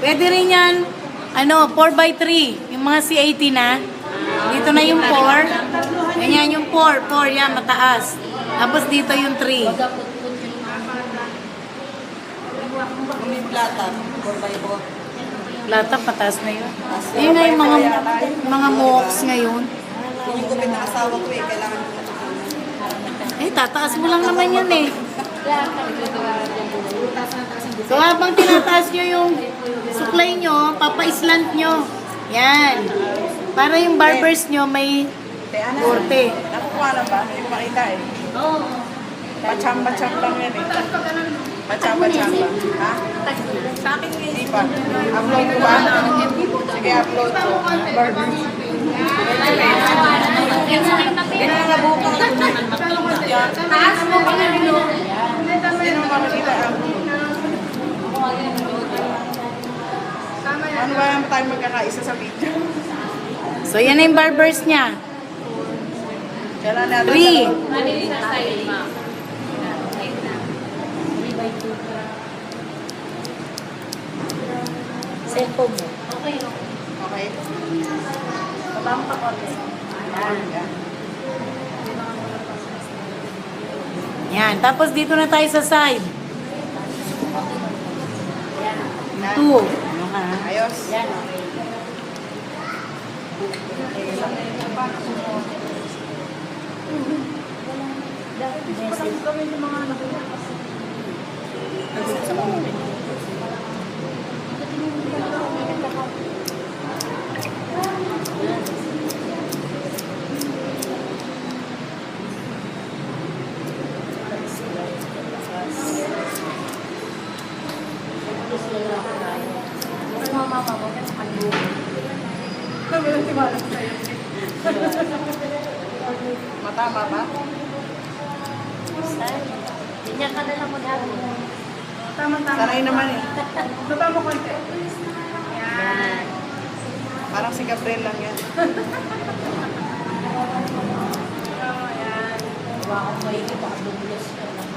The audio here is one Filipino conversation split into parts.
Pwede rin yan, ano, 4x3. Yung mga C80 na. Dito na yung 4. Ganyan yung 4. 4 yan, mataas. Tapos dito yung 3. May plata, 4x4. Plata, pataas na yun. Ayun nga yung mga mooks ngayon. Yung gupit ng asawa ko eh, kailangan ko Tataas mo lang naman yun eh. So habang tinataas nyo yung suklay nyo, papa-slant nyo. Yan. Para yung barbers nyo may korte. nakukuha na ba? Hindi ko makita eh. Oo. Pachamba-chamba lang yan eh. Pachamba-chamba. Ha? Sa akin Hindi pa. Upload ko ba? Sige, upload ko. Barbers. Ganyan nga bukang taas mo pa na rin. Hindi naman makikita. Ano ba yung tayo magkakaisa sa video? So yan na yung barbers niya. Kailan natin 3. Malinis na style, ma'am. Cellphone mo. Okay. Okay. Babang pa konti. Yan. Tapos dito na tayo sa side. 2. Ano ka? Ayos. Yan, okay. Matama ba? Ganyan ka na lang mag-hago. Sanay naman eh. Baba mo konti. Yan. Parang si Gabriel lang yan. Huwag akong maigi, baka dumulos ka lang.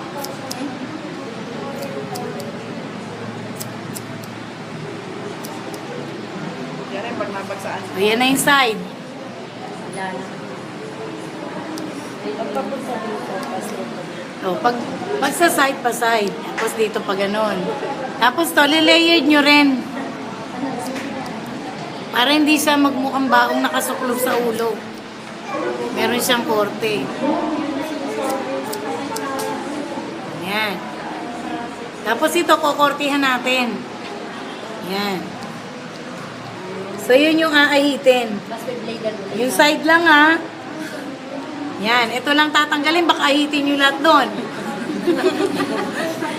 Yan eh, pag nabagsaan. So yan na yung side. Wala na. Pagpapunta dito, kasi So, pag sa side pa side. Tapos dito pa ganun. Tapos to, lilayered nyo rin. Para hindi siya magmukhang baong nakasuklob sa ulo. Meron siyang korte. Yan. Tapos ito, kukortihan natin. Yan. So, yun yung aahitin. mas may blader mo. Yung side lang ha. Yan. Ito lang tatanggalin. Baka ahitin yung lahat doon.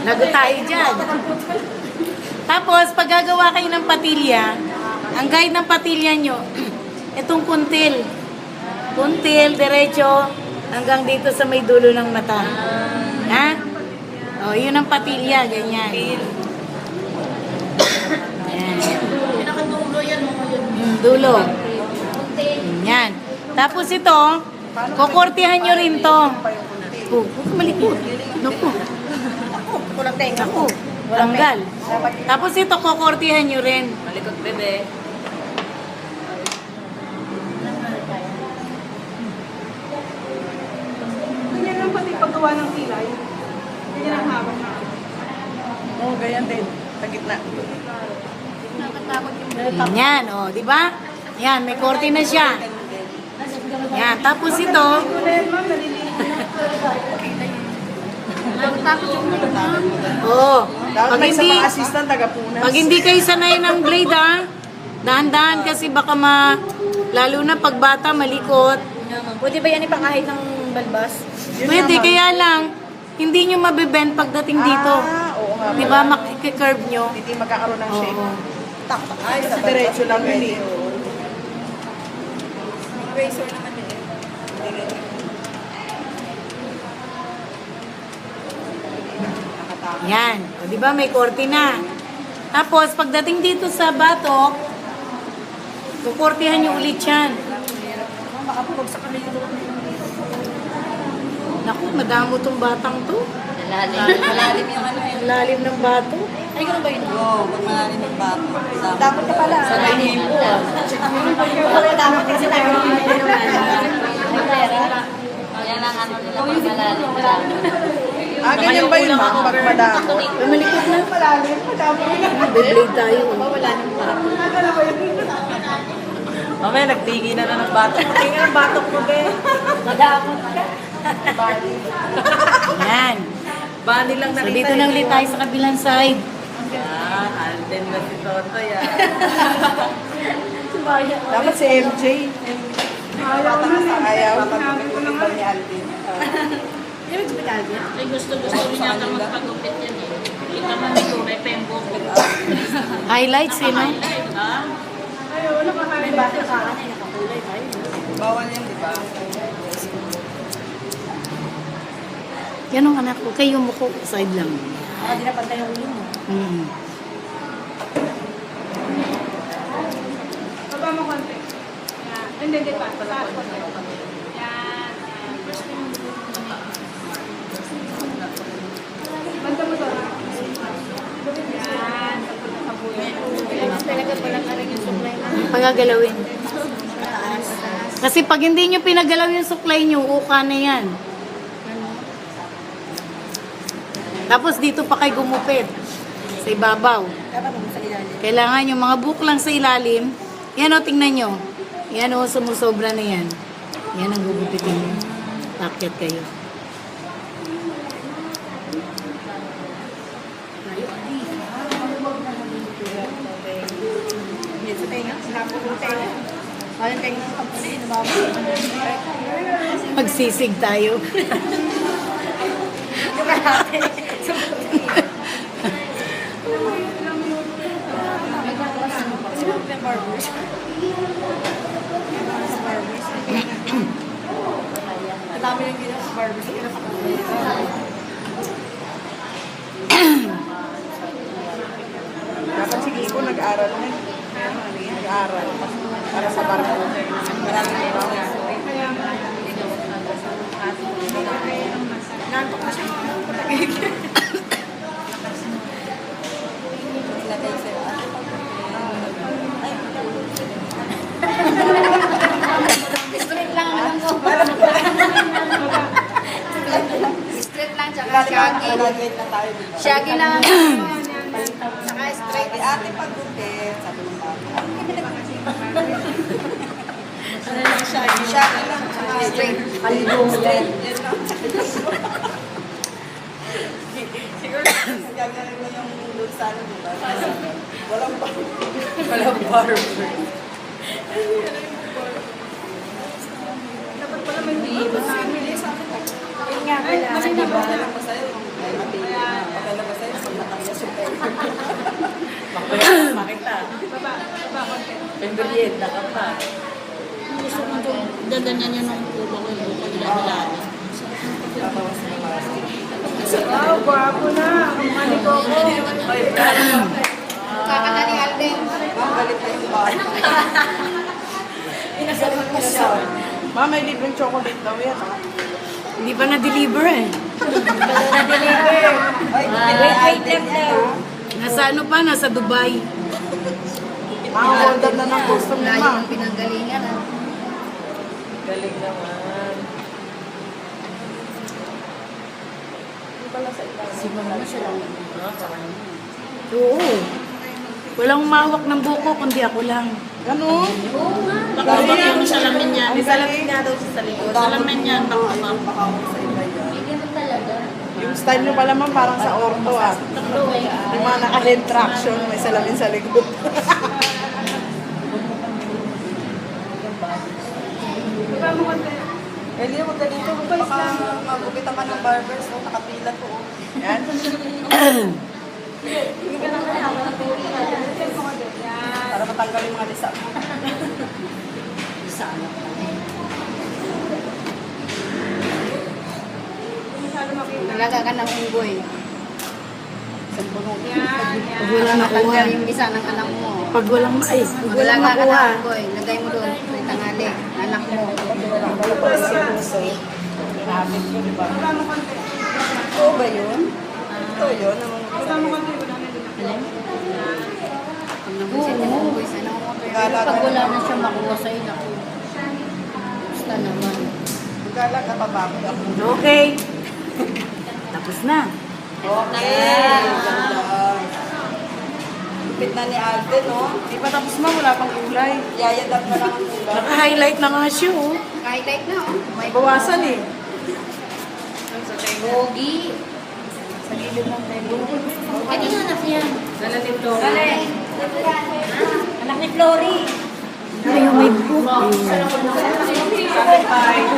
Lago tayo dyan. Tapos, pag gagawa kayo ng patilya, ang guide ng patilya nyo, itong kuntil. Kuntil, diretso, hanggang dito sa may dulo ng mata. Ha? O, yun ang patilya. Ganyan. Yan. Pinakadulo yan mo yun. Dulo. Kunti. Yan. Tapos ito, kukortihan nyo rin to. Oh, huwag ka malikot. Naku. Kulang tayo. Naku. Tanggal. Tapos ito, kukortihan nyo rin. Malikot bebe. Ganyan lang pati paggawa ng kilay. Ganyan ang hawak na. Oo, ganyan din. Sa gitna. Nakatakot yung Yan, o, di ba? Yan, may korte na siya. Yan, tapos ito, Nakatakot yung oh, Dapat pag may isa hindi, pang assistant, taga-punas. pag hindi kayo sanay ng blade, ha, dahan-dahan kasi baka lalo na pag bata, malikot. Pwede ba yan ipangahit ng balbas? Yun Pwede, naman. kaya lang, hindi nyo mabibend pagdating dito. Oo nga. Di ba, makikicurve nyo? Hindi magkakaroon ng shape. Oo. Tak-tak. Ay, sa diretso lang yun eh. Razor naman din. Yan. O, di ba, may korte na. Tapos, pagdating dito sa batok, kukortihan nyo ulit yan. Baka pumagsak kami dito. Naku, madamo tong batang to. Malalim. Malalim yung ano yun. Ang lalim ng bato. Ay, ganun ba yun? Oo, pag malalim yung bato. Dapat ka pala. Sa ganyan po ah. Dapat kasi tayo naman. Yan ang ano nila pag malalim. Ganyan ba yun ma'am? Pag madamo? Malikot na. Malalim, madami. Beyblade tayo. Wala nang bato. Mamaya nagtingin na ng batok. Tingin ng batok mo, be. Madamot ka. Yan. Bani lang So nakita. dito na ulit tayo sa kabilang side. Yan, Alden na si Toto yan. Sumaya. Dapat si MJ. Ayaw na sa Ayaw. Sinabi ko na nga. ni Alden. Hindi mo gusto Alvin? Ay, gusto rin yata magpagupit yan eh. Kita mo may kulay pembok. Highlights eh, no? Ah, Ayaw, nakahain. May bata ka kanay, nakakulay tayo. Bawal yan, di ba? Yan ang anak ko. Kayo mo ko. Side lang. Baka di na pantay ang ulo mo. Mm. Baba mo konti. Yan. Hindi, hindi pa. Taas konti. Yan. Banda mo to. Yan. Talaga palang aring yung supply na. Pagagalawin. Kasi pag hindi nyo pinagalaw yung suklay nyo, uka na yan. Tapos dito pa kayo gumupit. Sa ibabaw. Dapat mo sa ilalim. Kailangan yung mga buklang sa ilalim. Yan o, tingnan nyo. Yan o, sumusobra na yan. Yan ang gugupitin nyo. Takyat kayo. Yan sa tenga. Sinapos mo tenga. Parang tenga sa kapuli. Nababa. Magsisig tayo. Yung kalate. Kasi mo yung barbers. Sa barbers. Ang dami yung ginawa sa barbers. Kaya napakulay. Dapat si Kiko nag-aral na. Nag-aral. Para sa barko. Maraming trabaho. Nantok na siya. Straight lang ang alam ko. Straight lang, tsaka shaggy. Graduate na tayo, di ba? Shaggy lang ang saka straight. Sabi ate pag-gupit. Sabi ng bata. Shaggy lang. Tsaka Straight. straight. Yan lang. Siguro gagawin mo yung doon sa ano, di ba? Walang barber. Walang barber. Dapat pala may libo sa amin. Yun nga, kailangan, di ba? Pagkala ba sa'yo? Ay, matindi na. Pagkala ba sa'yo? Pag natangya sa pera. Makita. Baba, baba konti. Pemberienda ka pa. gusto ko itong daganyan yan ng ulo ko yung buko nila nilalim. Wow, gwapo na. Ang maniko ko. Kakanta ni Alden. Ma'am, galit na yung bar. Inasagot mo siya. Ma'am, may libreng chocolate daw yan. Hindi pa na-deliver eh. Ay, Wait lang. Nasa ano pa? Nasa Dubai. Makakondan na ng custom ni Layo ma'am. ng pinanggalingan. Galing naman. Oo. Walang umawak ng buko, kundi ako lang. Ganun? Baka yung salamin yan. Ang galing. nga daw sa likod. Salamin yan, takapang. Ganun talaga. Yung style nyo pala ma'am, parang sa orto ah. Yung mga naka-head traction, may salamin sa likod. Baba mo konti. Eh, hindi mo ganito. Baka magupitan ka ng barber, so nakapila to. Yan. Para matanggal yung mga lisa mo. Masyado makita. Nalaga ka ng unggoy. Sa puno. Yan, yan. Pag walang nakuha. Natanggal yung isa ng anak mo. Pag walang, ay, pag walang Nalaga ka makuha. ng unggoy. Lagay mo doon. May tangali. Anak mo. Ano pa si Puso? Ginamit yun, di ba? Baba mo konti. Ito ba yun? Ito yun? Baba mo konti. Wala na din ako. Pag nabuisit yung boys, ano? Pag wala na siya makuha sa'yo, naku. Basta naman. Magalaga pa ba ako? Okay. Tapos na. Okay. Ganda. Lupit na ni Alden, no? Di pa tapos ma, wala pang kulay. Yayadap na lang ang ulam. Naka-highlight na nga siya, oh. Kahit na, oh. May bawasan eh. Pogi. Sa gilid ng table. Ay, di nga anak niya. Dala dito. Anak ni Flory. Ay, yung may book. Satisfied.